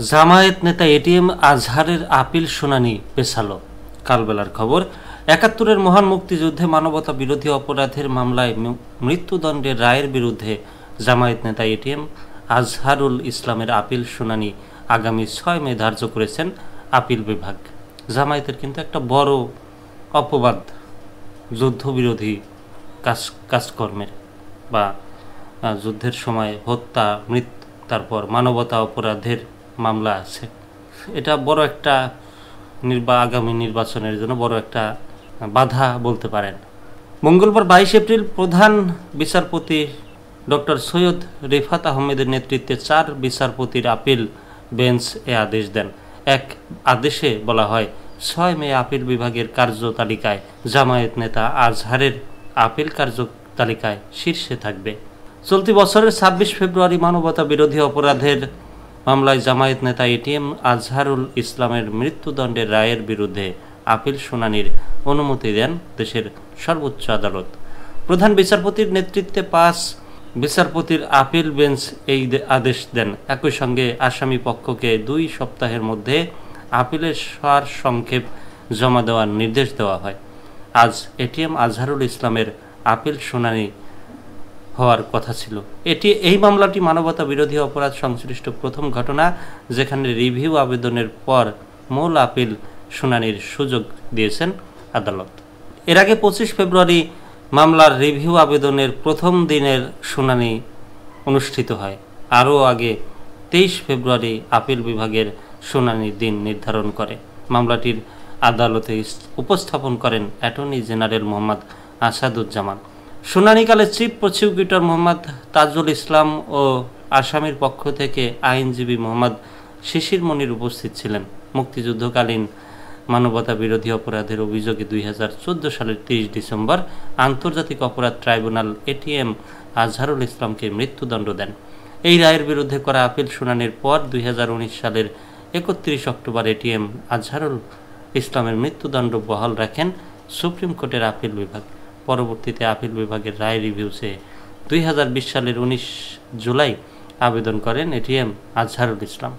জামায়াত নেতা ATM আজহারের appeal শুনানি পেছালো। কালবেলার খবর, ৭১-এর মহান মুক্তিযুদ্ধে মানবতা বিরোধী অপরাধের মামলায় মৃত্যুদণ্ডের রায়ের বিরুদ্ধে জামায়াত নেতা এটিএম আজহারুল ইসলামের আপিল শুনানি আগামী ৬ মে ধার্য করেছেন আপিল বিভাগ। জামায়াতের কিন্তু একটা বড় অপবাদ যুদ্ধবিরোধী কাজকর্মের বা যুদ্ধের সময় হত্যা, মৃত্যু, তারপর মানবতা অপরাধের মামলা আছে। এটা বড় একটা আগামী নির্বাচনের জন্য বড় একটা বাধা বলতে পারেন। মঙ্গলবার ২২ এপ্রিল প্রধান বিচারপতি ডক্টর সৈয়দ রিফাত আহমেদের নেতৃত্বে ৪ বিচারপতির আপিল বেঞ্চ এ আদেশ দেন। এক আদেশে বলা হয়, ৬ মে আপিল বিভাগের কার্যতালিকায় জামায়াত নেতা আজহারের আপিল কার্যতালিকায় শীর্ষে থাকবে। চলতি বছরের ২৬ ফেব্রুয়ারি মানবতা বিরোধী অপরাধের মামলায় জামায়াত নেতা এটিএম আজহারুল ইসলামের মৃত্যুদণ্ডের রায়ের বিরুদ্ধে আপিল শুনানির অনুমতি দেন দেশের সর্বোচ্চ আদালত। প্রধান বিচারপতির নেতৃত্বে ৫ বিচারপতির আপিল বেঞ্চ এই আদেশ দেন। একই সঙ্গে আসামি পক্ষকে ২ সপ্তাহের মধ্যে আপিলের সার সংক্ষেপ জমা দেওয়ার নির্দেশ দেওয়া হয়। আজ এটিএম আজহারুল ইসলামের আপিল শুনানি হওয়ার কথা ছিল। এই মামলাটি মানবতা বিরোধী অপরাধ সংশ্লিষ্ট প্রথম ঘটনা, যেখানে রিভিউ আবেদনের পর মূল আপিল শুনানির সুযোগ দিয়েছেন আদালত। এর আগে ২৫ ফেব্রুয়ারি মামলার রিভিউ আবেদনের প্রথম দিনের শুনানি অনুষ্ঠিত হয়। আরও আগে ২৩ ফেব্রুয়ারি আপিল বিভাগের শুনানির দিন নির্ধারণ করে। মামলাটির আদালতে উপস্থাপন করেন অ্যাটর্নি জেনারেল মোহাম্মদ আসাদুজ্জামান। শুনানিকালে চিফ প্রসিকিউটর মোহাম্মদ তাজুল ইসলাম ও আসামির পক্ষ থেকে আইনজীবী মোহাম্মদ শিশির মনির উপস্থিত ছিলেন। মুক্তিযুদ্ধকালীন মানবতা বিরোধী অপরাধের অভিযোগে ২০১৪ সালের ৩০ ডিসেম্বর আন্তর্জাতিক অপরাধ ট্রাইব্যুনাল এটিএম আজহারুল ইসলামকে মৃত্যুদণ্ড দেন। এই রায়ের বিরুদ্ধে করা আপিল শুনানির পর ২০১৯ সালের ৩১ অক্টোবর এটিএম আজহারুল ইসলামের মৃত্যুদণ্ড বহাল রাখেন সুপ্রিম কোর্টের আপিল বিভাগ। পরবর্তীতে আপিল বিভাগের রায় রিভিউ চেয়ে ২০২০ সালের ১৯ জুলাই আবেদন করেন এটিএম আজহারুল ইসলাম।